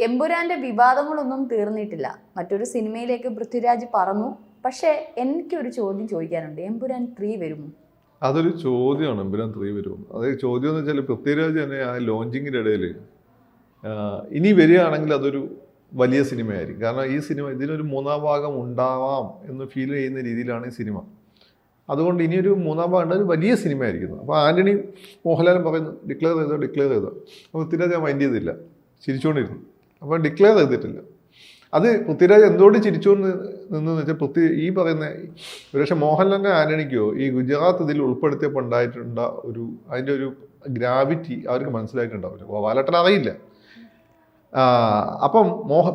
എമ്പുരാന്റെ വിവാദങ്ങളൊന്നും തീർന്നിട്ടില്ല. മറ്റൊരു സിനിമയിലേക്ക് പൃഥ്വിരാജ് പറന്നു. പക്ഷേ എനിക്കൊരു ചോദ്യം ചോദിക്കാനുണ്ട്. എമ്പുരാൻ 3 വരുമോ? അതൊരു ചോദ്യമാണ്. എമ്പുരാൻ 3 വരുമോ? അത് ചോദ്യം എന്ന് വെച്ചാൽ പൃഥ്വിരാജ് തന്നെ ആ ലോഞ്ചിങ്ങിൻ്റെ ഇടയിൽ ഇനി വരികയാണെങ്കിൽ അതൊരു വലിയ സിനിമയായിരിക്കും. കാരണം ഈ സിനിമ ഇതിനൊരു 3-ാം ഭാഗം ഉണ്ടാവാം എന്ന് ഫീൽ ചെയ്യുന്ന രീതിയിലാണ് ഈ സിനിമ. അതുകൊണ്ട് ഇനിയൊരു 3-ാം ഭാഗം ഒരു വലിയ സിനിമയായിരിക്കുന്നു. അപ്പോൾ ആൻ്റണി മോഹൻലാലും പറയുന്നു ഡിക്ലെയർ ചെയ്തോ. അപ്പോൾ പൃഥ്വിരാജ് ഞാൻ മൈൻഡ് ചെയ്തില്ല, ചിരിച്ചുകൊണ്ടിരുന്നു. അപ്പോൾ ഡിക്ലെയർ ചെയ്തിട്ടില്ല. അത് പൃഥ്വിരാജ് എന്തുകൊണ്ട് ചിരിച്ചുകൊണ്ട് നിന്നെന്ന് വെച്ചാൽ ഈ പറയുന്ന ഒരുപക്ഷെ മോഹൻലാലിൻ്റെ ആൻ്റണിക്കോ ഈ ഗുജറാത്ത് ഇതിൽ ഉൾപ്പെടുത്തിയപ്പോൾ ഉണ്ടായിട്ടുണ്ട അതിൻ്റെ ഒരു ഗ്രാവിറ്റി അവർക്ക് മനസ്സിലായിട്ടുണ്ടാവില്ല. ഗോപാലേട്ടൻ അറിയില്ല. അപ്പം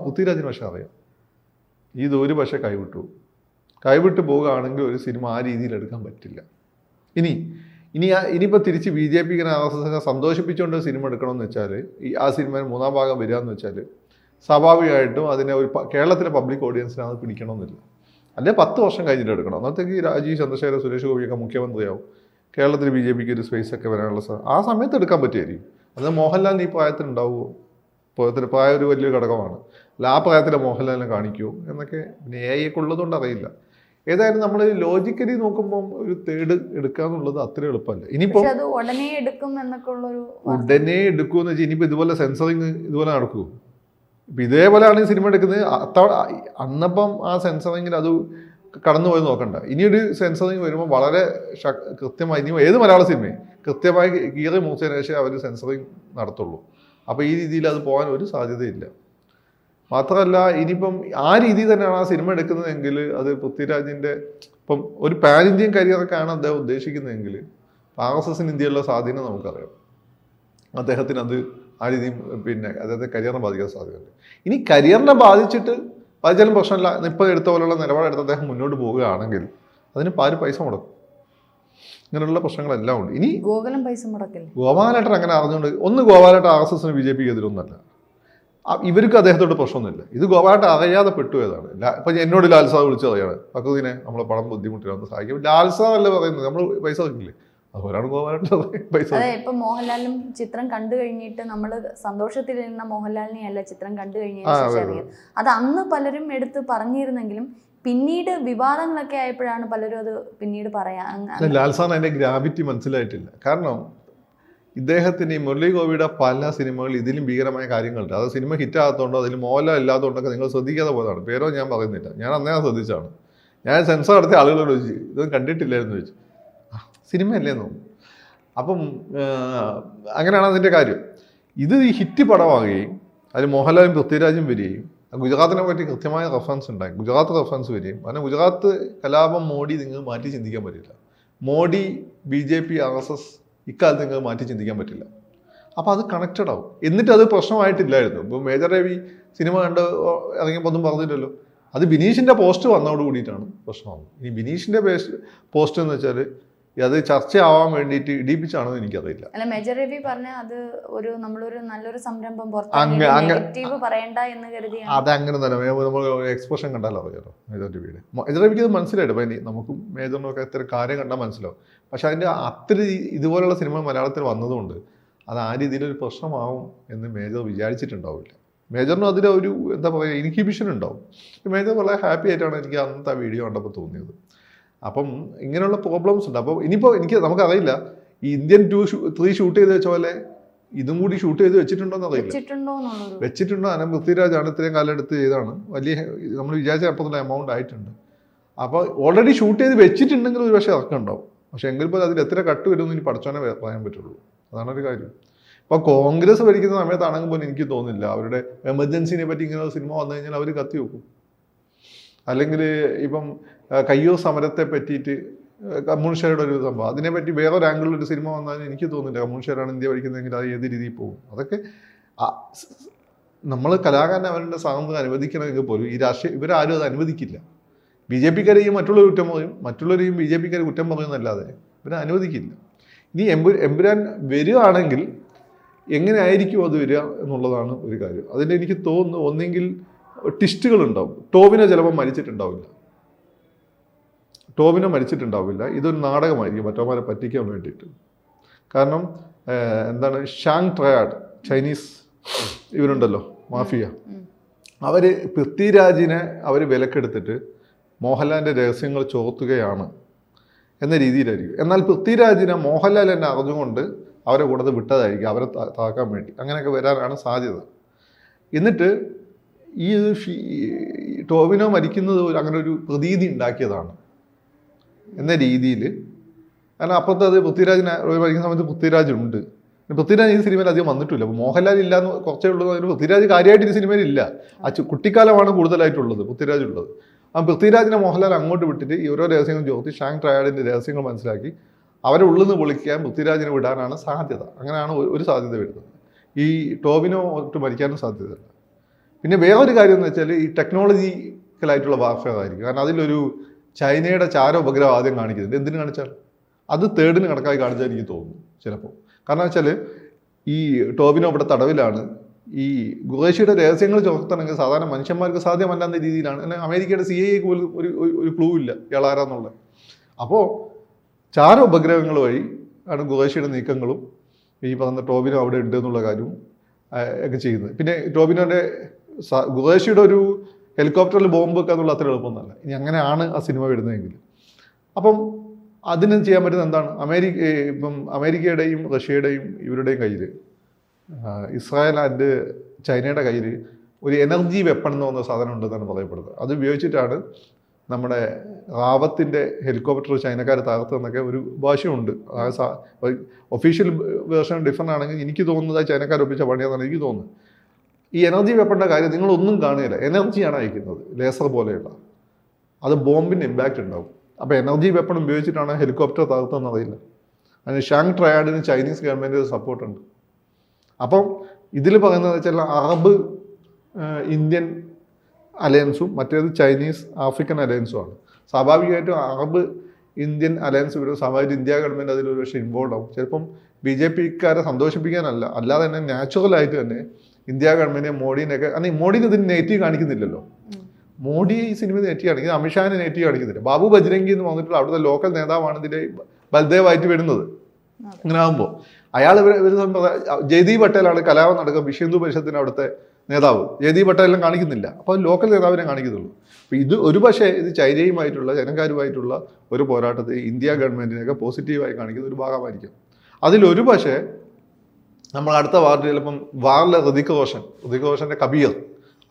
പൃഥ്വിരാജിന് പക്ഷെ അറിയാം ഒരു പക്ഷേ കൈവിട്ട് പോവുകയാണെങ്കിൽ ഒരു സിനിമ ആ രീതിയിൽ എടുക്കാൻ പറ്റില്ല. ഇനിയിപ്പോൾ തിരിച്ച് BJP RSSനെ സന്തോഷിപ്പിച്ചുകൊണ്ട് സിനിമ എടുക്കണമെന്ന് വെച്ചാൽ ആ സിനിമ 3-ാം ഭാഗം വരിക എന്ന് വെച്ചാൽ സ്വാഭാവികമായിട്ടും അതിനെ ഒരു കേരളത്തിലെ പബ്ലിക് ഓഡിയൻസിനെ അത് പിടിക്കണമെന്നില്ല. അല്ലെങ്കിൽ 10 വർഷം കഴിഞ്ഞിട്ട് എടുക്കണം. അന്നത്തേക്ക് രാജീവ് ചന്ദ്രശേഖര, സുരേഷ് ഗോപിയൊക്കെ മുഖ്യമന്ത്രിയാവും. കേരളത്തിൽ BJPക്ക് ഒരു സ്പേസ് ഒക്കെ വരാനുള്ള ആ സമയത്ത് എടുക്കാൻ പറ്റുമായിരിക്കും. അത് മോഹൻലാലിന് ഈ പ്രായത്തിലുണ്ടാവുമോ? പ്രായം ഒരു വലിയൊരു ഘടകമാണ്. അല്ല ആ പ്രായത്തിലെ മോഹൻലാലിനെ കാണിക്കുമോ എന്നൊക്കെ AI ഉള്ളതുകൊണ്ട് അറിയില്ല. ഏതായാലും നമ്മൾ ലോജിക്കലി നോക്കുമ്പോൾ ഒരു തേർഡ് എടുക്കുക എന്നുള്ളത് അത്ര എളുപ്പമല്ല. ഇനിയിപ്പോൾ ഉടനെ എടുക്കും എന്ന് വെച്ചാൽ ഇനിയിപ്പോൾ ഇതുപോലെ സെൻസറിങ് ഇതുപോലെ നടക്കുമോ? ഇപ്പം ഇതേപോലെയാണ് ഈ സിനിമ എടുക്കുന്നത്. അന്നപ്പം ആ സെൻസറിങ്ങിൽ അത് കടന്നുപോയി നോക്കണ്ട. ഇനിയൊരു സെൻസറിങ് വരുമ്പോൾ വളരെ കൃത്യമായി ഇനി ഏത് മലയാള സിനിമയും കൃത്യമായി കീറി മൂർച്ചതിന് ശേഷം അവർ സെൻസറിങ് നടത്തുള്ളൂ. അപ്പോൾ ഈ രീതിയിൽ അത് പോകാൻ ഒരു സാധ്യതയില്ല. മാത്രമല്ല ഇനിയിപ്പം ആ രീതിയിൽ തന്നെയാണ് ആ സിനിമ എടുക്കുന്നതെങ്കിൽ അത് പൃഥ്വിരാജിൻ്റെ ഇപ്പം ഒരു പാൻ ഇന്ത്യൻ കരിയറൊക്കെയാണ് അദ്ദേഹം ഉദ്ദേശിക്കുന്നതെങ്കിൽ RSSന് ഇന്ത്യയിലുള്ള സ്വാധീനം നമുക്കറിയാം. അദ്ദേഹത്തിന് അത് ആ രീതിയിൽ അദ്ദേഹത്തെ കരിയറിനെ ബാധിക്കാൻ സാധ്യതയുണ്ട്. ഇനി കരിയറിനെ ബാധിച്ചാലും പ്രശ്നമില്ല. ഇപ്പോൾ എടുത്ത പോലുള്ള നിലപാടെടുത്ത് അദ്ദേഹം മുന്നോട്ട് പോവുകയാണെങ്കിൽ അതിന് ആര് പൈസ മുടക്കും? ഇങ്ങനെയുള്ള പ്രശ്നങ്ങളെല്ലാം ഉണ്ട്. ഇനി ഗോപാലേട്ടൻ അങ്ങനെ അറിഞ്ഞുകൊണ്ട് ഗോപാലേട്ടൻ RSSന് BJPക്ക് എതിരൊന്നുമല്ല. ഇവർക്ക് അദ്ദേഹത്തോട് പ്രശ്നമൊന്നുമില്ല. ഇത് ഗോപാലേട്ടൻ അറിയാതെ പെട്ടുപോയതാണ്. ഇപ്പം എന്നോട് ലാൽ സാർ വിളിച്ച് അറിയാണ് പക്വതിനെ നമ്മളെ പണം ബുദ്ധിമുട്ടില്ലാന്ന് സഹായിക്കും. ലാൽ സാർ അല്ലേ പറയുന്നത്, നമ്മൾ പൈസ വെക്കില്ലേ? അതുപോലെയാണ് ഗോപാലേട്ടൻ പൈസ. ഇപ്പൊ മോഹൻലാലും ചിത്രം കണ്ടു കഴിഞ്ഞിട്ട് നമ്മൾ സന്തോഷത്തിലിരുന്ന മോഹൻലാലിനെ അല്ല ചിത്രം കണ്ടു കഴിഞ്ഞ അത് അന്ന് പലരും എടുത്ത് പറഞ്ഞിരുന്നെങ്കിലും പിന്നീട് വിവാദങ്ങളൊക്കെ ആയപ്പോഴാണ് പലരും അത് പിന്നീട് പറയാൻ. ലാൽ സാറിന് അതിന്റെ ഗ്രാവിറ്റി മനസ്സിലായിട്ടില്ല. കാരണം ഇദ്ദേഹത്തിന് ഈ മുരളി ഗോപിയുടെ പല സിനിമകൾ ഇതിലും ഭീകരമായ കാര്യങ്ങളുണ്ട്. അത് സിനിമ ഹിറ്റാകത്തോണ്ടോ അതിൽ മോഹൻലാൽ ഇല്ലാത്തതുകൊണ്ടൊക്കെ നിങ്ങൾ ശ്രദ്ധിക്കാതെ പോയതാണ്. പേരോ ഞാൻ പറയുന്നില്ല, ഞാൻ അന്നേ ശ്രദ്ധിച്ചാണ്. ഞാൻ സെൻസർ നടത്തിയ ആളുകളോട് ചോദിച്ചു ഇതൊന്നും കണ്ടിട്ടില്ലായിരുന്നു ചോദിച്ചു. സിനിമയല്ലേന്നു. അപ്പം അങ്ങനെയാണ് അതിൻ്റെ കാര്യം. ഇത് ഈ ഹിറ്റ് പടമാകുകയും അതിൽ മോഹൻലാലും പൃഥ്വിരാജും വരികയും ഗുജറാത്തിനെ പറ്റി കൃത്യമായ റെഫറൻസ് ഉണ്ടായി, ഗുജറാത്ത് റെഫറൻസ് വരികയും കാരണം ഗുജറാത്ത് കലാപം മോഡി നിങ്ങൾ മാറ്റി ചിന്തിക്കാൻ പറ്റില്ല. മോഡി BJP RSS ഇക്കാലത്ത് നിങ്ങൾക്ക് മാറ്റി ചിന്തിക്കാൻ പറ്റില്ല. അപ്പോൾ അത് കണക്റ്റഡ് ആവും. എന്നിട്ട് അത് പ്രശ്നമായിട്ടില്ലായിരുന്നു. ഇപ്പോൾ മേജർ രവി സിനിമ കണ്ട് ഇറങ്ങിയപ്പോൾ ഒന്നും പറഞ്ഞില്ലല്ലോ. അത് ബിനീഷിൻ്റെ പോസ്റ്റ് വന്നതോട് കൂടിയിട്ടാണ് പ്രശ്നമാകുന്നത്. ഇനി ബിനീഷിൻ്റെ പോസ്റ്റ് എന്ന് വെച്ചാൽ അത് ചർച്ചയാവാൻ വേണ്ടിയിട്ട് ഇടിപ്പിച്ചാണെന്ന് എനിക്കറിയില്ല. അല്ല, മേജർ രവി പറഞ്ഞ അത് നമ്മളൊരു നല്ലൊരു സംരംഭം പറയണ്ട എന്ന് കരുതി അത് അങ്ങനെ തന്നെ നമ്മൾ എക്സ്പ്രഷൻ കണ്ടാലോ അറിയാലോ മേജർ രവിയുടെ. മേജർ രവിക്ക് അത് മനസ്സിലായിട്ട് അപ്പം നമുക്കും മേജറിനൊക്കെ ഇത്ര കാര്യം കണ്ടാൽ മനസ്സിലാവും. പക്ഷെ അതിൻ്റെ അത്ര ഇതുപോലുള്ള സിനിമ മലയാളത്തിൽ വന്നതുകൊണ്ട് അത് ആ രീതിയിലൊരു പ്രശ്നമാവും എന്ന് മേജർ വിചാരിച്ചിട്ടുണ്ടാവില്ല. മേജറിനും അതിലൊരു എന്താ പറയുക ഇൻഹിബിഷൻ ഉണ്ടാവും. മേജർ വളരെ ഹാപ്പി ആയിട്ടാണ് എനിക്ക് അന്നത്തെ ആ വീഡിയോ കണ്ടപ്പോൾ തോന്നിയത്. അപ്പം ഇങ്ങനെയുള്ള പ്രോബ്ലംസ് ഉണ്ട്. അപ്പോൾ ഇനിയിപ്പോൾ നമുക്കറിയില്ല ഈ ഇന്ത്യൻ 3 ഷൂട്ട് ചെയ്ത് വെച്ച പോലെ ഇതും കൂടി ഷൂട്ട് ചെയ്ത് വെച്ചിട്ടുണ്ടോയെന്ന് അറിയില്ല. വെച്ചിട്ടുണ്ടോ? അതിനെ പൃഥ്വിരാജാണ് ഇത്രയും കാലം എടുത്ത് ചെയ്താണ്. വലിയ നമ്മൾ വിചാരിച്ച അപ്പത്തുള്ള എമൗണ്ട് ആയിട്ടുണ്ട്. അപ്പോൾ ഓൾറെഡി ഷൂട്ട് ചെയ്ത് വെച്ചിട്ടുണ്ടെങ്കിൽ ഒരു പക്ഷേ ഇറക്കം ഉണ്ടാവും. പക്ഷെ എങ്കിൽ പോലും അതിൽ എത്ര കട്ട് വരുമെന്ന് ഇനി പഠിച്ചോനെ പറയാൻ പറ്റുള്ളൂ. അതാണൊരു കാര്യം. ഇപ്പോൾ കോൺഗ്രസ് ഭരിക്കുന്ന സമയത്താണെങ്കിൽ പോലും എനിക്ക് തോന്നുന്നില്ല അവരുടെ എമർജൻസിനെ പറ്റി ഇങ്ങനെ ഒരു സിനിമ വന്നു കഴിഞ്ഞാൽ അവർ കത്തി വെക്കും. അല്ലെങ്കിൽ ഇപ്പം കയ്യൂർ സമരത്തെ പറ്റിയിട്ട് കമ്മ്യൂണിസ്റ്റുകാരുടെ ഒരു സംഭവം അതിനെപ്പറ്റി വേറൊരു ആംഗിളിലൊരു സിനിമ വന്നാൽ എനിക്ക് തോന്നുന്നില്ല കമ്മ്യൂണിസ്റ്റുകാരാണ് ഇന്ത്യ ഭരിക്കുന്നതെങ്കിൽ അത് ഏത് രീതിയിൽ പോകും. അതൊക്കെ നമ്മൾ കലാകാരനെ അവരുടെ സ്വാതന്ത്ര്യം അനുവദിക്കണമെങ്കിൽ പോലും ഈ ഇവരാരും അത് അനുവദിക്കില്ല. BJPക്കാരെയും മറ്റുള്ളവർ കുറ്റം പറയും, മറ്റുള്ളവരെയും BJPക്കാർ കുറ്റം പറയുന്നല്ലാതെ ഇവരെ അനുവദിക്കില്ല. ഇനി എമ്പുരാൻ വരികയാണെങ്കിൽ എങ്ങനെയായിരിക്കും അത് വരിക എന്നുള്ളതാണ് ഒരു കാര്യം. അതിൻ്റെ എനിക്ക് തോന്നുന്നു ഒന്നെങ്കിൽ ട്വിസ്റ്റുകളുണ്ടാവും. ടോവിനോ ചിലപ്പോൾ മരിച്ചിട്ടുണ്ടാവില്ല. ഇതൊരു നാടകമായിരിക്കും മറ്റവന്മാരെ പറ്റിക്കാൻ വേണ്ടിയിട്ട്. കാരണം എന്താണ് ഷാങ് ട്രയാഡ് ചൈനീസ് ഇവരുണ്ടല്ലോ മാഫിയ. അവർ പൃഥ്വിരാജിനെ അവർ വിലക്കെടുത്തിട്ട് മോഹൻലാലിൻ്റെ രഹസ്യങ്ങൾ ചോർത്തുകയാണ് എന്ന രീതിയിലായിരിക്കും. എന്നാൽ പൃഥ്വിരാജിനെ മോഹൻലാൽ തന്നെ അറിഞ്ഞുകൊണ്ട് അവരെ കൂടെ വിട്ടതായിരിക്കും, അവരെ താക്കാൻ വേണ്ടി. അങ്ങനെയൊക്കെ വരാനാണ് സാധ്യത. എന്നിട്ട് ഈ ടോവിനോ മരിക്കുന്നത് അങ്ങനെ ഒരു പ്രതീതി ഉണ്ടാക്കിയതാണ് എന്ന രീതിയിൽ. കാരണം അപ്പുറത്ത് അത് പൃഥ്വിരാജിനെ മരിക്കുന്ന സമയത്ത് പൃഥ്വിരാജ് ഉണ്ട്. പൃഥ്വിരാജ് ഈ സിനിമയിൽ അധികം വന്നിട്ടില്ല. അപ്പോൾ മോഹൻലാൽ ഇല്ലാന്ന് കുറച്ചേ ഉള്ളൂ. അതിന് പൃഥ്വിരാജ് കാര്യമായിട്ട് ഈ സിനിമയിൽ ഇല്ല. കുട്ടിക്കാലമാണ് കൂടുതലായിട്ടുള്ളത് പൃഥ്വിരാജ് ഉള്ളത്. ആ പൃഥ്വിരാജിനെ മോഹൻലാൽ അങ്ങോട്ട് വിട്ടിട്ട് ഈ ഓരോ രഹസ്യങ്ങൾ ചോദിച്ച് ഷാങ് ട്രയാഡിൻ്റെ രഹസ്യങ്ങൾ മനസ്സിലാക്കി അവരെ ഉള്ളിൽ നിന്ന് പൊളിക്കാൻ പൃഥ്വിരാജിനെ വിടാനാണ് സാധ്യത. അങ്ങനെയാണ് ഒരു സാധ്യത വരുന്നത്. ഈ ടോവിനോ ഒട്ട് മരിക്കാനും സാധ്യതയില്ല. പിന്നെ വേറൊരു കാര്യം എന്ന് വെച്ചാൽ ഈ ടെക്നോളജിക്കലായിട്ടുള്ള വാർത്തകളായിരിക്കും. കാരണം അതിലൊരു ചൈനയുടെ ചാര ഉപഗ്രഹം ആദ്യം കാണിക്കുന്നുണ്ട്. എന്തിനു കാണിച്ചാൽ അത് തേർഡിന് കണക്കായി കാണിച്ചാൽ എനിക്ക് തോന്നുന്നു ചിലപ്പോൾ. കാരണം വെച്ചാൽ ഈ ടോവിനോ ഇവിടെ തടവിലാണ്. ഈ ഖുറൈഷിയുടെ രഹസ്യങ്ങൾ ചോർത്തണമെങ്കിൽ സാധാരണ മനുഷ്യന്മാർക്ക് സാധ്യമല്ലാത്ത രീതിയിലാണ്. അല്ലെങ്കിൽ അമേരിക്കയുടെ CIA പോലും ഒരു ക്ലൂ ഇല്ല ഇയാളാരാന്നുള്ളത്. അപ്പോൾ ചാര ഉപഗ്രഹങ്ങൾ വഴി ആണ് ഖുറൈഷിയുടെ നീക്കങ്ങളും ഈ പറഞ്ഞ ടോവിനോ അവിടെ ഉണ്ട് എന്നുള്ള കാര്യവും ഒക്കെ ചെയ്യുന്നത്. പിന്നെ ടോവിനോൻ്റെ ഖുറൈഷിയുടെ ഒരു ഹെലികോപ്റ്ററിൽ ബോംബ് വെക്കുക എന്നുള്ള അത്ര എളുപ്പമൊന്നുമല്ല. ഇനി അങ്ങനെയാണ് ആ സിനിമ വരുന്നതെങ്കിൽ. അപ്പം അതിന് ചെയ്യാൻ പറ്റുന്നത് എന്താണ്? ഇപ്പം അമേരിക്കയുടെയും റഷ്യയുടെയും ഇവരുടെയും കയ്യിൽ, ഇസ്രായേൽ ആൻഡ് ചൈനയുടെ കയ്യിൽ ഒരു എനർജി വെപ്പൺ എന്ന് പറഞ്ഞ സാധനം ഉണ്ടെന്നാണ് പറയപ്പെടുന്നത്. അത് ഉപയോഗിച്ചിട്ടാണ് നമ്മുടെ റാവത്തിൻ്റെ ഹെലികോപ്റ്റർ ചൈനക്കാർ തകർത്തെന്നൊക്കെ ഒരു ഭാഷയുണ്ട്. ഒഫീഷ്യൽ വേർഷൻ ഡിഫറൻ്റ് ആണെങ്കിൽ എനിക്ക് തോന്നുന്നത് ചൈനക്കാർ ഒപ്പിച്ച പണിയാണെന്നാണ് എനിക്ക് തോന്നുന്നത്. ഈ എനർജി വെപ്പണിൻ്റെ കാര്യം നിങ്ങളൊന്നും കാണുകയില്ല. എനർജിയാണ് അയക്കുന്നത്, ലേസർ പോലെയുള്ള. അത് ബോംബിന് ഇമ്പാക്റ്റ് ഉണ്ടാവും. അപ്പോൾ എനർജി വെപ്പൺ ഉപയോഗിച്ചിട്ടാണ് ഹെലികോപ്റ്റർ തകർത്തെന്ന് അറിയില്ല. അതിന് ഷാങ് ട്രയാഡിന് ചൈനീസ് ഗവൺമെൻറ് സപ്പോർട്ടുണ്ട്. അപ്പം ഇതിൽ പറയുന്നത് വെച്ചാൽ അറബ് ഇന്ത്യൻ അലയൻസും മറ്റേത് ചൈനീസ് ആഫ്രിക്കൻ അലയൻസുമാണ്. സ്വാഭാവികമായിട്ടും അറബ് ഇന്ത്യൻ അലയൻസ് വരും. സ്വാഭാവികമായിട്ട് ഇന്ത്യ ഗവൺമെൻറ് അതിലൊരു പക്ഷേ ഇൻവോൾവ് ആവും. ചിലപ്പം BJPക്കാരെ സന്തോഷിപ്പിക്കാനല്ല, അല്ലാതെ തന്നെ നാച്ചുറലായിട്ട് തന്നെ ഇന്ത്യ ഗവൺമെൻറ് മോഡീനെയൊക്കെ, അല്ലെങ്കിൽ മോഡീനെ ഇതിന് നെഗറ്റീവ് കാണിക്കുന്നില്ലല്ലോ. മോഡി ഈ സിനിമ നെഗറ്റീവ് കാണിക്കുന്നത്, അമിത്ഷാനെ നെഗറ്റീവ് കാണിക്കുന്നില്ല. ബാബു ബജ്രംഗി എന്ന് വന്നിട്ടുള്ള അവിടുത്തെ ലോക്കൽ നേതാവാണ് ഇതിൻ്റെ ബൽദേവായിട്ട് വരുന്നത്. ഇങ്ങനെ ആകുമ്പോൾ അയാൾ ജയ്ദീപ് പട്ടേലാണ് കലാപം നടക്കുക വിശ്വ പരിഷത്തിന് അവിടുത്തെ നേതാവ്. ജയ്ദീപ് പട്ടേലിനെ കാണിക്കുന്നില്ല. അപ്പോൾ ലോക്കൽ നേതാവിനെ കാണിക്കുന്നുള്ളൂ. അപ്പോൾ ഇത് ഒരു പക്ഷേ ഇത് ചൈനയുമായിട്ടുള്ള ജനക്കാരുമായിട്ടുള്ള ഒരു പോരാട്ടത്തിൽ ഇന്ത്യ ഗവൺമെൻറ്റിനെയൊക്കെ പോസിറ്റീവായി കാണിക്കുന്ന ഒരു ഭാഗമായിരിക്കും. അതിലൊരു പക്ഷേ നമ്മൾ അടുത്ത വാർഡിൽ ചിലപ്പം വാറിലെ ഋതിക് റോഷൻ്റെ കബീർ,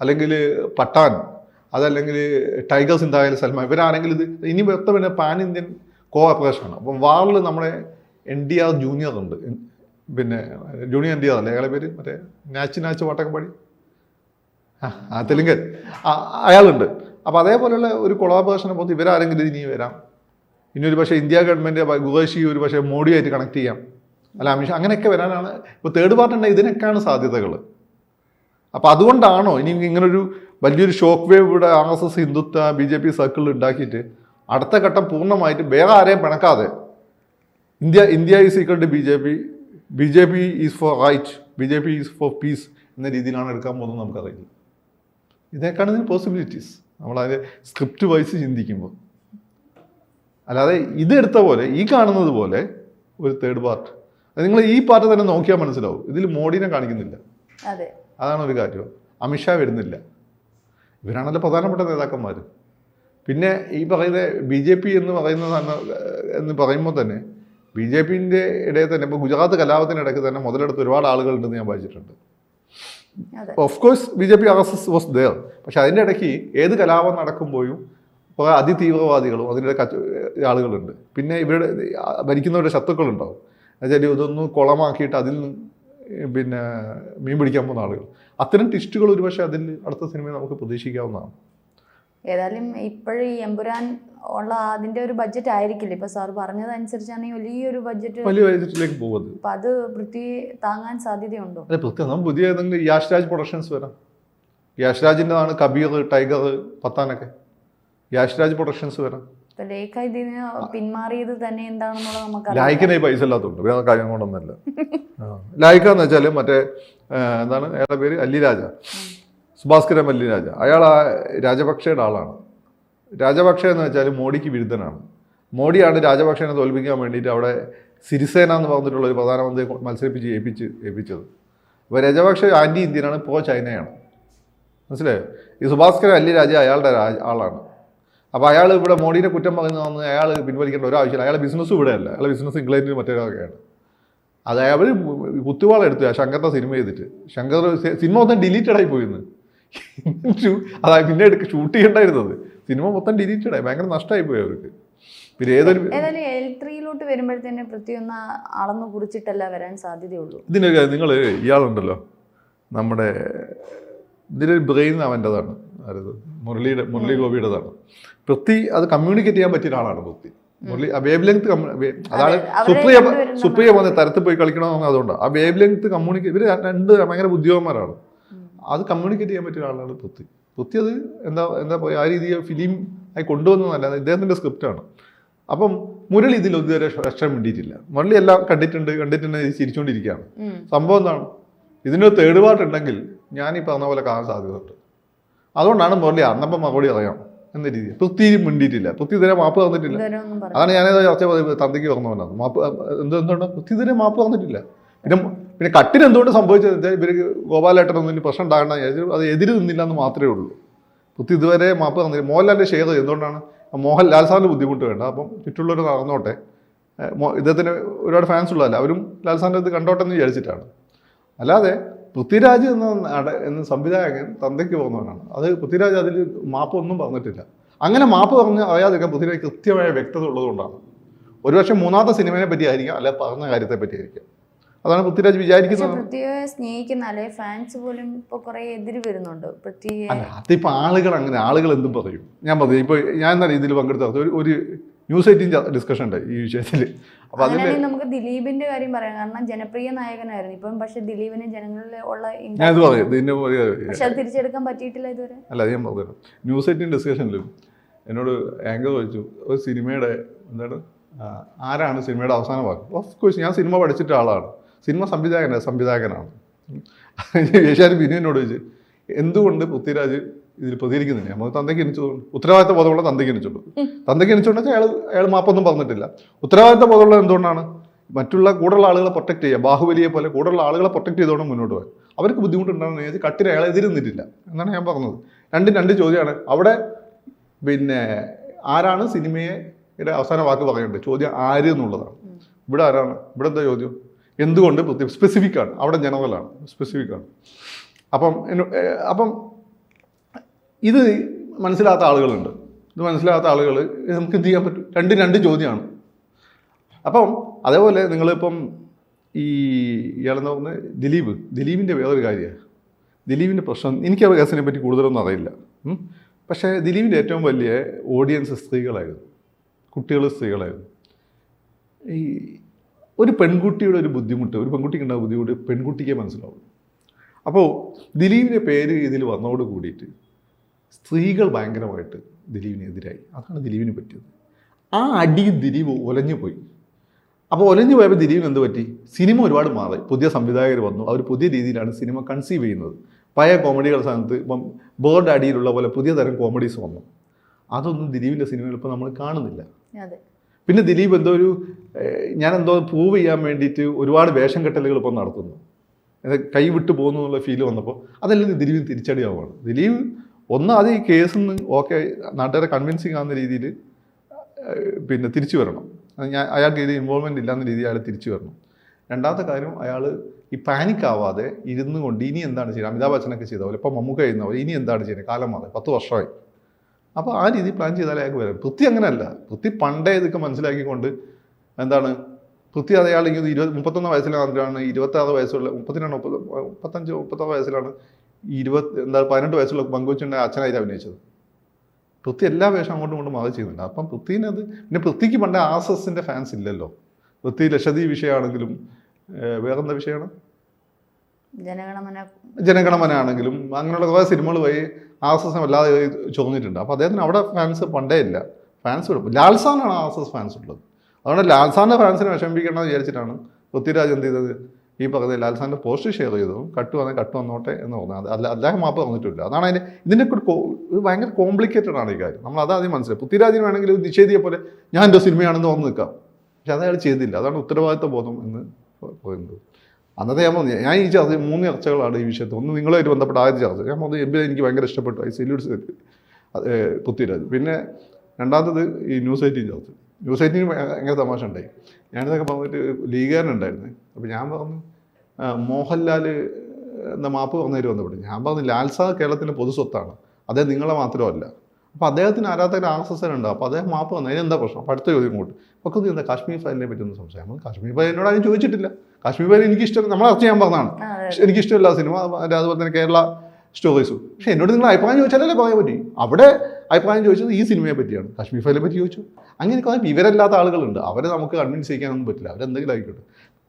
അല്ലെങ്കിൽ പഠാൻ, അതല്ലെങ്കിൽ ടൈഗർ സിന്ധായാലും സൽമാൻ, ഇവരാണെങ്കിൽ ഇത് ഇനി വ്യക്തമായ പാൻ ഇന്ത്യൻ കോഓപ്പറേഷനാണ്. അപ്പം വാറിൽ നമ്മുടെ NTR ജൂനിയർ ഉണ്ട്. പിന്നെ ജൂനിയർ NTR അല്ലേ അയാളെ പേര്? മറ്റേ നാച്ച് പാട്ടൊക്കെ പാടി തെലുങ്കൻ അയാളുണ്ട്. അപ്പോൾ അതേപോലെയുള്ള ഒരു കൊളാബറേഷനെ പുറത്ത് ഇവരാരെങ്കിലും ഇനി വരാം. ഇനി ഒരു പക്ഷേ ഇന്ത്യ ഗവൺമെൻറ് ഖുറൈഷി ഒരു പക്ഷേ മോഡിയായിട്ട് കണക്ട് ചെയ്യാം, അല്ല അമിത്ഷാ, അങ്ങനെയൊക്കെ വരാനാണ്. ഇപ്പോൾ തേർഡ് പാർട്ടി ഉണ്ടെങ്കിൽ ഇതിനൊക്കെയാണ് സാധ്യതകൾ. അപ്പോൾ അതുകൊണ്ടാണോ ഇനി ഇങ്ങനൊരു വലിയൊരു ഷോക്ക് വേവ് ഇവിടെ RSS ഹിന്ദുത്വ BJP സർക്കിളിൽ ഉണ്ടാക്കിയിട്ട് അടുത്ത ഘട്ടം പൂർണ്ണമായിട്ട് വേറെ ആരെയും പിണക്കാതെ India is equal to BJP is for right, BJP is for peace എന്ന രീതിയിലാണ് എടുക്കാൻ പോകുന്നത് നമുക്കറിയില്ല. ഇതൊക്കെയാണ് ഇതിന് പോസിബിലിറ്റീസ് നമ്മളതിൻ്റെ സ്ക്രിപ്റ്റ് വൈസ് ചിന്തിക്കുമ്പോൾ. അല്ലാതെ ഇതെടുത്ത പോലെ ഈ കാണുന്നത് പോലെ ഒരു തേർഡ് പാർട്ട്, നിങ്ങൾ ഈ പാർട്ട് തന്നെ നോക്കിയാൽ മനസ്സിലാവും. ഇതിൽ മോഡിനെ കാണിക്കുന്നില്ല, അതാണ് ഒരു കാര്യം. അമിത്ഷാ വരുന്നില്ല, ഇവരാണല്ലോ പ്രധാനപ്പെട്ട നേതാക്കന്മാർ. പിന്നെ ഈ പറയുന്ന BJP എന്ന് പറയുമ്പോൾ തന്നെ BJPൻ്റെ ഇടയിൽ തന്നെ ഇപ്പോൾ ഗുജറാത്ത് കലാപത്തിനിടയ്ക്ക് തന്നെ മുതലെടുത്ത് ഒരുപാട് ആളുകളുണ്ടെന്ന് ഞാൻ വായിച്ചിട്ടുണ്ട്. Of course BJP RSS was there. പക്ഷെ അതിൻ്റെ ഇടയ്ക്ക് ഏത് കലാപം നടക്കുമ്പോഴും കുറേ അതിതീവ്രവാദികളും അതിൻ്റെ ആളുകളുണ്ട്. പിന്നെ ഇവരുടെ ഭരിക്കുന്നവരുടെ ശത്രുക്കളുണ്ടാവും. എന്നുവെച്ചാൽ ഇതൊന്ന് കുളമാക്കിയിട്ട് അതിൽ പിന്നെ മീൻ പിടിക്കാൻ പോകുന്ന ആളുകൾ. അത്തരം ട്വിസ്റ്റുകൾ ഒരു പക്ഷേ അതിൽ അടുത്ത സിനിമയിൽ നമുക്ക് പ്രതീക്ഷിക്കാവുന്നതാണ്. ഏതായാലും ഇപ്പോഴും ഈ എമ്പുരാൻ ഉള്ള അതിന്റെ ഒരു ബഡ്ജറ്റ് ആയിരിക്കില്ല. ഇപ്പൊ സാർ പറഞ്ഞതനുസരിച്ചാണെങ്കിൽ വലിയൊരു ബഡ്ജറ്റിലേക്ക് പോകുന്നത്. അപ്പൊ അത് പൃഥ്വി താങ്ങാൻ സാധ്യതയുണ്ടോ? അതെ, പൃഥ്വി പുതിയ ഏതെങ്കിലും യാഷ് രാജ് പ്രൊഡക്ഷൻസ് വരാം. യാഷ് രാജിൻ്റെതാണ് കബീർ, ടൈഗർ, പത്താനൊക്കെ. യാഷ് രാജ് പ്രൊഡക്ഷൻസ് വരാം. ലേഖ ഇതിന് പിന്മാറിയത് തന്നെ എന്താണെന്നുള്ളത് നമുക്ക് ലായിക്കിനെ പൈസ ഇല്ലാത്തതുണ്ട്, വേറെ കാര്യം കൊണ്ടൊന്നല്ല. ലായിക്ക എന്ന് വെച്ചാൽ മറ്റേ എന്താണ് അയാളുടെ പേര്, അല്ലിരാജ, സുഭാസ്കര മല്ലിരാജ. അയാൾ ആ രാജപക്ഷയുടെ ആളാണ്. രാജപക്ഷ എന്ന് വെച്ചാൽ മോഡിക്ക് വിരുദ്ധനാണ്. മോഡിയാണ് രാജപക്ഷനെ തോൽപ്പിക്കാൻ വേണ്ടിയിട്ട് അവിടെ സിരിസേന എന്ന് പറഞ്ഞിട്ടുള്ള ഒരു പ്രധാനമന്ത്രിയെ മത്സരിപ്പിച്ച് ഏൽപ്പിച്ചത്. അപ്പോൾ രാജപക്ഷ ആൻറ്റി ഇന്ത്യനാണ്, പ്രോ ചൈനയാണ്. മനസ്സിലായോ? ഈ സുഭാസ്കർ അല്ലിരാജ അയാളുടെ ആളാണ്. അപ്പോൾ അയാൾ ഇവിടെ മോഡിനെ കുറ്റം പറയുന്നതെന്ന് അയാൾ പിൻവലിക്കേണ്ട ഒരു ആവശ്യമില്ല. അയാളെ ബിസിനസ് ഇവിടെയല്ല, അയാളെ ബിസിനസ് ഇംഗ്ലണ്ടിൽ മറ്റൊരാളൊക്കെയാണ്. അത് അവർ കുത്തുവാളെടുത്തു ശങ്കറിൻ്റെ സിനിമ ചെയ്തിട്ട്. ശങ്കർ സിനിമ മൊത്തം ഡിലീറ്റഡ് ആയി പോയിന്ന്. അതായത് പിന്നെ ഷൂട്ട് ചെയ്യേണ്ടായിരുന്നത് സിനിമ മൊത്തം ഡിലീറ്റഡ് ആയി, ഭയങ്കര നഷ്ടമായി പോയി അവർക്ക്. പിന്നെ ഏതായാലും L3 വരുമ്പോഴത്തേനെ പ്രത്യേകം അളന്നു കുറിച്ചിട്ടല്ല വരാൻ സാധ്യതയുള്ളൂ. ഇതിനൊക്കെ നിങ്ങൾ ഇയാളുണ്ടല്ലോ നമ്മുടെ ഇതിലൊരു ബ്രെയിൻ അവൻ്റെതാണ്, മുരളി ഗോപിയുടേതാണ്. പൃഥ്വി അത് കമ്മ്യൂണിക്കേറ്റ് ചെയ്യാൻ പറ്റിയ ഒരാളാണ് പൃഥ്വി. മുരളി ആ വേവ് ലെങ്ത് അതാണ് സുപ്രിയ പോകുന്ന തരത്തിൽ പോയി കളിക്കണമെന്ന്. അതുകൊണ്ടാണ് ആ വേവ് ലെങ്ത് കമ്മ്യൂണിക്കേറ്റ്. ഇവർ രണ്ട് ഭയങ്കര ബുദ്ധിമാന്മാരാണ്. അത് കമ്മ്യൂണിക്കേറ്റ് ചെയ്യാൻ പറ്റിയ ഒരാളാണ് പൃഥ്വി. അത് എന്താ പറയുക, ആ രീതിയിൽ ഫിലിം ആയി കൊണ്ടുവന്നതല്ല, ഇദ്ദേഹത്തിൻ്റെ സ്ക്രിപ്റ്റാണ്. അപ്പം മുരളി ഇതിൽ ഇതുവരെ രക്ഷ മിണ്ടിയിട്ടില്ല. മുരളി എല്ലാം കണ്ടിട്ടുണ്ട് ചിരിച്ചുകൊണ്ടിരിക്കുകയാണ്. സംഭവം എന്താണ്, ഇതിനൊരു തേർഡ് പാർട്ട് ഉണ്ടെങ്കിൽ ഞാൻ ഈ പറഞ്ഞ പോലെ കാണാൻ സാധ്യതയുണ്ട്. അതുകൊണ്ടാണ് മുരളി അന്നപ്പം മറുപടി അറിയാം എന്ന രീതി. പൃഥ്വി മിണ്ടിയിട്ടില്ല, പൃഥ്വി ഇതുവരെ മാപ്പ് തന്നിട്ടില്ല. അതാണ് ഞാനേതോ ചർച്ച തന്തയ്ക്ക് പറഞ്ഞവനാണ്. മാപ്പ് എന്തുകൊണ്ട് പൃഥ്വി ഇതുവരെ മാപ്പ് തന്നിട്ടില്ല. പിന്നെ കട്ടിന് എന്തുകൊണ്ട് സംഭവിച്ചത്, ഇവർക്ക് ഗോപാലേട്ടനൊന്നും പ്രശ്നം ഉണ്ടാകേണ്ട അത് എതിര് നിന്നില്ല എന്ന് മാത്രമേ ഉള്ളൂ. പൃഥ്വി ഇതുവരെ മാപ്പ് തന്നില്ല. മോഹൻലാലിൻ്റെ ഷെയർ എന്തുകൊണ്ടാണ്, മോഹൻലാൽ സാറിന് ബുദ്ധിമുട്ട് വേണ്ട, അപ്പം ചുറ്റുള്ളവർ നടന്നോട്ടെ, ഇദ്ദേഹത്തിന് ഒരുപാട് ഫാൻസ് ഉള്ളതല്ല, അവരും ലാൽ സാറിൻ്റെ ഇത് കണ്ടോട്ടെ എന്ന് വിചാരിച്ചിട്ടാണ്. അല്ലാതെ പൃഥ്വിരാജ് എന്ന സംവിധായകൻ തന്തയ്ക്ക് പോകുന്നവനാണ്. അത് പൃഥ്വിരാജ് അതിൽ മാപ്പ് ഒന്നും പറഞ്ഞിട്ടില്ല. അങ്ങനെ മാപ്പ് പറഞ്ഞ് അറിയാതിരിക്കാൻ പൃഥ്വിരാജ് കൃത്യമായ വ്യക്തത ഉള്ളതുകൊണ്ടാണ്. ഒരുപക്ഷെ മൂന്നാമത്തെ സിനിമയെ പറ്റി ആയിരിക്കാം, അല്ലെ പറഞ്ഞ കാര്യത്തെ പറ്റി ആയിരിക്കാം. അതാണ് പൃഥ്വിരാജ് വിചാരിക്കുന്നത്. പൃഥ്വിയെ സ്നേഹിക്കുന്ന അല്ലെ ഫാൻസ് പോലും ഇപ്പൊ കുറെ എതിര് വരുന്നുണ്ട് പൃഥ്വിയെ. അല്ല, അതിപ്പോ ആളുകൾ എന്തും പറയും. ഞാൻ പറഞ്ഞു ഇപ്പൊ ഞാൻ എന്താ ഇതിൽ പങ്കെടുത്ത ഒരു ന്യൂസ് 18 ഡിസ്കഷൻ ഉണ്ട് ഈ വിഷയത്തിൽ. അപ്പൊ അതിൽ നമുക്ക് ദിലീപിന്റെ കാര്യം പറയാം, കാരണം ജനപ്രിയ നായകനായിരുന്നു ഇപ്പം. പക്ഷെ ദിലീപിന് ജനങ്ങളിൽ ഉള്ള പക്ഷെ അത് തിരിച്ചെടുക്കാൻ പറ്റിയിട്ടില്ല ഇതുവരെ. അല്ല, ഞാൻ പറഞ്ഞു ന്യൂസ് 18 ഡിസ്കഷനിലും എന്നോട് ആങ്കർ ചോദിച്ചു, ഒരു സിനിമയുടെ എന്താണ് ആരാണ് സിനിമയുടെ അവസാന ഭാഗം. ഓഫ് കോഴ്സ് ഞാൻ സിനിമ പഠിച്ചിട്ട ആളാണ്, സിനിമ സംവിധായകനാണ്. ഏഷ്യാനെറ്റ് ബിനുവിനോട് ചോദിച്ചു എന്തുകൊണ്ട് പൃഥ്വിരാജ് ഇതിൽ പ്രതികരിക്കുന്നില്ല. നമ്മൾ തന്തയ്ക്ക് എനിച്ചുകൊണ്ട് ഉത്തരവാദിത്ത ബോധമുള്ള തന്തയ്ക്ക് എനിച്ചുകൊണ്ട് അയാൾ മാപ്പൊന്നും പറഞ്ഞിട്ടില്ല. ഉത്തരവാദിത്ത ബോധമുള്ളത് എന്തുകൊണ്ടാണ്, മറ്റുള്ള കൂടുതലുള്ള ആളുകളെ പ്രൊട്ടക്ട് ചെയ്യുക, ബാഹുബലിയെ പോലെ കൂടുതലുള്ള ആളുകളെ പ്രൊട്ടക്ട് ചെയ്തുകൊണ്ട് മുന്നോട്ട് പോകാൻ. അവർക്ക് ബുദ്ധിമുട്ടുണ്ടാകുന്ന ചോദിച്ചാൽ കട്ടിന് അയാളെ എതിരുന്നിട്ടില്ല എന്നാണ് ഞാൻ പറഞ്ഞത്. രണ്ട് ചോദ്യമാണ് അവിടെ. പിന്നെ ആരാണ് സിനിമയുടെ അവസാന വാക്ക് പറയേണ്ടത്, ചോദ്യം ആര് എന്നുള്ളതാണ്. ഇവിടെ ആരാണ്, ഇവിടെ എന്താ ചോദ്യം, എന്തുകൊണ്ട് സ്പെസിഫിക്കാണ്, അവിടെ ജനറലാണ്, സ്പെസിഫിക്കാണ്. അപ്പം ഇത് മനസ്സിലാത്ത ആളുകളുണ്ട്. ഇത് മനസ്സിലാത്ത ആളുകൾ നമുക്ക് എന്ത് ചെയ്യാൻ പറ്റും, രണ്ട് ചോദ്യമാണ്. അപ്പം അതേപോലെ നിങ്ങളിപ്പം ഇയാളെന്ന് പറഞ്ഞ ദിലീപിൻ്റെ വേറൊരു കാര്യമാണ്. ദിലീപിൻ്റെ പ്രശ്നം എനിക്ക് ആ കേസിനെ പറ്റി കൂടുതലൊന്നും അറിയില്ല. പക്ഷേ ദിലീപിൻ്റെ ഏറ്റവും വലിയ ഓഡിയൻസ് സ്ത്രീകളായിരുന്നു, സ്ത്രീകളായിരുന്നു. ഈ ഒരു പെൺകുട്ടിയുടെ ഒരു ബുദ്ധിമുട്ട്, ഒരു പെൺകുട്ടിക്ക് ഉണ്ടാകുന്ന ബുദ്ധിമുട്ട് പെൺകുട്ടിക്ക് മനസ്സിലാവും. അപ്പോൾ ദിലീപിൻ്റെ പേര് ഇതിൽ വന്നതോട് കൂടിയിട്ട് സ്ത്രീകൾ ഭയങ്കരമായിട്ട് ദിലീപിനെതിരായി. അതാണ് ദിലീപിന് പറ്റിയത്. ആ അടിയിൽ ദിലീപ് ഒലഞ്ഞു പോയി. അപ്പോൾ ഒലഞ്ഞു പോയപ്പോൾ ദിലീപിന് എന്ത് പറ്റി, സിനിമ ഒരുപാട് മാറി, പുതിയ സംവിധായകർ വന്നു, അവർ പുതിയ രീതിയിലാണ് സിനിമ കൺസീവ് ചെയ്യുന്നത്. പഴയ കോമഡികളുടെ സ്ഥാനത്ത് ഇപ്പം ബോർഡ് അടിയിലുള്ള പോലെ പുതിയ തരം കോമഡീസ് വന്നു. അതൊന്നും ദിലീപിൻ്റെ സിനിമയിൽ ഇപ്പോൾ നമ്മൾ കാണുന്നില്ല. പിന്നെ ദിലീപ് ഞാനെന്തോ പ്രൂവ് ചെയ്യാൻ വേണ്ടിയിട്ട് ഒരുപാട് വേഷം കെട്ടലുകൾ ഇപ്പോൾ നടത്തുന്നു, കൈവിട്ട് പോകുന്നു എന്നുള്ള ഫീല് വന്നപ്പോൾ അതെല്ലാം ദിലീപിന് തിരിച്ചടിയാവുകയാണ്. ദിലീപ് അത് ഈ കേസിൽ നിന്ന് ഓക്കെ നാട്ടുകാരെ കൺവിൻസിങ് ആകുന്ന രീതിയിൽ പിന്നെ തിരിച്ചു വരണം. അയാൾക്ക് ഇത് ഇൻവോൾവ്മെൻ്റ് ഇല്ലാന്ന രീതിയിൽ അയാൾ തിരിച്ചു വരണം. രണ്ടാമത്തെ കാര്യം, അയാൾ ഈ പാനിക് ആവാതെ ഇരുന്നു കൊണ്ട് ഇനി എന്താണ് ചെയ്യുന്നത്, അമിതാഭ് ബച്ചനൊക്കെ ചെയ്ത പോലെ, ഇപ്പോൾ മമ്മൂക്ക ചെയ്യുന്ന പോലെ ഇനി എന്താണ് ചെയ്യുന്നത്, കാലം മാറി 10 വർഷമായി. അപ്പോൾ ആ രീതി പ്ലാൻ ചെയ്താൽ അയാൾക്ക് വരാം. പൃഥ്വി അങ്ങനെയല്ല. പൃഥ്വി പണ്ടേ ഇതൊക്കെ മനസ്സിലാക്കിക്കൊണ്ട് എന്താണ് പൃഥ്വി അയാൾ 31 വയസ്സിലാണ്, 26 വയസ്സുള്ള 35 വയസ്സിലാണ് 18 വയസ്സുള്ള പങ്കുവച്ചുകൊണ്ട് അച്ഛനായിട്ട് അഭിനയിച്ചത്. പൃഥ്വി എല്ലാ വേഷം അങ്ങോട്ടും മാറി ചെയ്യുന്നുണ്ട്. അപ്പം പൃഥ്വിനത് പിന്നെ പൃഥ്വിക്ക് പണ്ടേ ആർഎസ്എസിൻ്റെ ഫാൻസ് ഇല്ലല്ലോ. പൃഥ്വി ലക്ഷദ്വീപ് വിഷയമാണെങ്കിലും വേറെന്താ വിഷയമാണ്, ജനഗണമന ആണെങ്കിലും അങ്ങനെയുള്ള കുറേ സിനിമകൾ വഴി ആർഎസ്എസിനെ വല്ലാതെ ചൊറിഞ്ഞിട്ടുണ്ട്. അപ്പോൾ അദ്ദേഹത്തിന് അവിടെ ഫാൻസ് പണ്ടേ ഇല്ല. ഫാൻസ് വിടും. ലാൽസാനാണ് ആർഎസ്എസ് ഫാൻസ് ഉള്ളത്. അതുകൊണ്ട് ലാൽസാൻ്റെ ഫാൻസിനെ വിഷമിപ്പിക്കണമെന്ന് വിചാരിച്ചിട്ടാണ് പൃഥ്വിരാജ് എന്ത് ചെയ്തത്, ഈ പറഞ്ഞത് ലാൽസാൻ്റെ പോസ്റ്റ് ഷെയർ ചെയ്തു, കട്ട് വന്നോട്ടെ എന്ന് പറഞ്ഞത്. അദ്ദേഹം മാപ്പ് പറഞ്ഞിട്ടില്ല. അതാണ് ഇതിൻ്റെ ഒരു ഭയങ്കര കോംപ്ലിക്കേറ്റഡ് ആണ് ഈ കാര്യം. നമ്മൾ അതാദ്യം മനസ്സിലായി. പൃഥ്വിരാജിന് വേണമെങ്കിൽ നിഷേധിയെ പോലെ ഞാൻ എൻ്റെ സിനിമയാണെന്ന് വന്ന് നിൽക്കാം, പക്ഷെ അത് അയാൾ ചെയ്തില്ല. അതാണ് ഉത്തരവാദിത്വ ബോധം എന്ന് പറയുന്നത്. അന്നത്തെ ഞാൻ ഈ ചർച്ച 3 ചർച്ചകളാണ് ഈ വിഷയത്തിൽ. ഒന്ന് നിങ്ങളുമായിട്ട് ബന്ധപ്പെട്ട ആദ്യ ചർച്ച, ഞാൻ പറഞ്ഞത് എം എനിക്ക് ഭയങ്കര ഇഷ്ടപ്പെട്ടു, ഐ സെല്യൂട്ട് പൃഥ്വിരാജ്. പിന്നെ രണ്ടാമത്തത് ഈ ന്യൂസ് 18 ചർച്ച. ന്യൂസ് 18 ഭയങ്കര തമാശ ഉണ്ടായി. ഞാനിതൊക്കെ പറഞ്ഞിട്ട് ലീഗുകാരനുണ്ടായിരുന്നു. അപ്പോൾ ഞാൻ പറഞ്ഞു മോഹൻലാൽ എന്താ മാപ്പ് പറഞ്ഞവർ ബന്ധപ്പെട്ടു. ഞാൻ പറഞ്ഞു ലാൽ സാർ കേരളത്തിൻ്റെ പൊതു സ്വത്താണ്, അദ്ദേഹം നിങ്ങളെ മാത്രമല്ല. അപ്പോൾ അദ്ദേഹത്തിന് ആരാധകർ RSS ഉണ്ട്. അപ്പോൾ അദ്ദേഹം മാപ്പ് വന്നു, അതിനെന്താ പ്രശ്നം? അപ്പോൾ അടുത്ത ചോദ്യം ഇങ്ങോട്ട് അപ്പോൾ എന്താ കാശ്മീർ ഫയലിനെ പറ്റി ഒന്ന് സംശയം. കാശ്മീർ ഫയൽ എന്നോട് ആരും ചോദിച്ചിട്ടില്ല. കാശ്മീർ ഫയൽ എനിക്കിഷ്ടം, നമ്മളെ ചർച്ച ചെയ്യാൻ പറഞ്ഞതാണ്, എനിക്കിഷ്ടമില്ല സിനിമ, അതുപോലെ തന്നെ കേരള സ്റ്റോറീസും. പക്ഷേ എന്നോട് നിങ്ങൾ അഭിപ്രായം ചോദിച്ചാലല്ലേ പറയാൻ പറ്റി. അവിടെ അഭിപ്രായം ചോദിച്ചത് ഈ സിനിമയെ പറ്റിയാണ്, കാശ്മീർ ഫയലിനെ പറ്റി ചോദിച്ചു. അങ്ങനെ കുറേ വിവരമില്ലാത്ത ആളുകളുണ്ട്, അവരെ നമുക്ക് കൺവിൻസ് ചെയ്യാനൊന്നും പറ്റില്ല. അവരെന്തെങ്കിലും ആയിക്കോട്ടെ.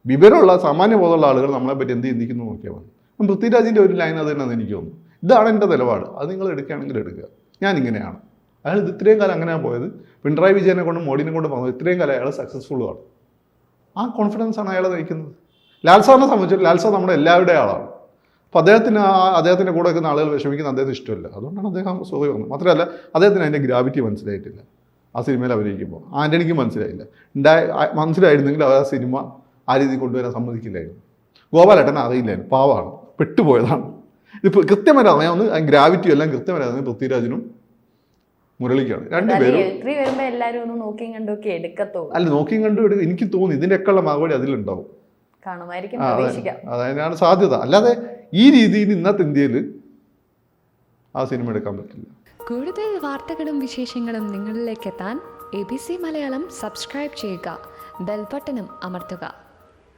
വിവരമുള്ള സാമാന്യ ബോധമുള്ള ആളുകൾ നമ്മളെ പറ്റി എന്ത് ചിന്തിക്കുന്നു നോക്കിയാൽ മതി. പൃഥ്വിരാജിൻ്റെ ഒരു ലൈൻ അത് തന്നെയെന്ന് എനിക്ക് തോന്നുന്നു. ഇതാണ് എൻ്റെ നിലപാട്, അത് നിങ്ങൾ എടുക്കുകയാണെങ്കിൽ എടുക്കുക, ഞാൻ ഇങ്ങനെയാണ്. അയാൾ ഇത് ഇത്രയും കാലം അങ്ങനെയാണ് പോയത്. പിണറായി വിജയനെ കൊണ്ടും മോഡിനെ കൊണ്ടും പറഞ്ഞു ഇത്രയും കാലം അയാൾ സക്സസ്ഫുള്ളുമാണ്. ആ കോൺഫിഡൻസ് ആണ് അയാളെ നയിക്കുന്നത്. ലാൽ സാറിനെ സംബന്ധിച്ചിട്ട് ലാൽ സാർ നമ്മുടെ എല്ലാവരുടെയും ആളാണ്. അപ്പോൾ അദ്ദേഹത്തിൻ്റെ കൂടെ നിൽക്കുന്ന ആളുകൾ വിഷമിക്കുന്ന അദ്ദേഹത്തിന് ഇഷ്ടമില്ല. അതുകൊണ്ടാണ് അദ്ദേഹം സോറി പറഞ്ഞത്. മാത്രമല്ല അദ്ദേഹത്തിന് അതിൻ്റെ ഗ്രാവിറ്റി മനസ്സിലായിട്ടില്ല. ആ സിനിമയിൽ അഭിനയിക്കുമ്പോൾ ആൻ്റണിക്ക് മനസ്സിലായില്ല. മനസ്സിലായിരുന്നെങ്കിൽ ആ സിനിമ ആ രീതിയിൽ കൊണ്ടുവരാൻ സമ്മതിക്കില്ലായിരുന്നു. ഗോപാലേട്ടൻ അറിയില്ലായിരുന്നു, പാവമാണ്, പെട്ടുപോയതാണ്. ഇത് കൃത്യമായിട്ട് അറിയാവുന്ന ഗ്രാവിറ്റി എല്ലാം കൃത്യമായിട്ട് അറിയാവുന്ന പൃഥ്വിരാജിനും മുരളിക്കാണ്. രണ്ടുപേരും അല്ല നോക്കിയും കണ്ടു എടുക്കും. എനിക്ക് തോന്നുന്നു ഇതിൻ്റെയൊക്കെ ഉള്ള മറുപടി അതിലുണ്ടാവും, അതിനാണ് സാധ്യത. അല്ലാതെ ഈ രീതിയിൽ ഇന്നത്തെ ഇന്ത്യയിൽ ആ സിനിമ എടുക്കാൻ പറ്റില്ല. കൂടുതൽ വാർത്തകളും വിശേഷങ്ങളും നിങ്ങളിലേക്ക് എത്താൻ ABC മലയാളം സബ്സ്ക്രൈബ് ചെയ്യുക, ബെൽ ബട്ടണും അമർത്തുക.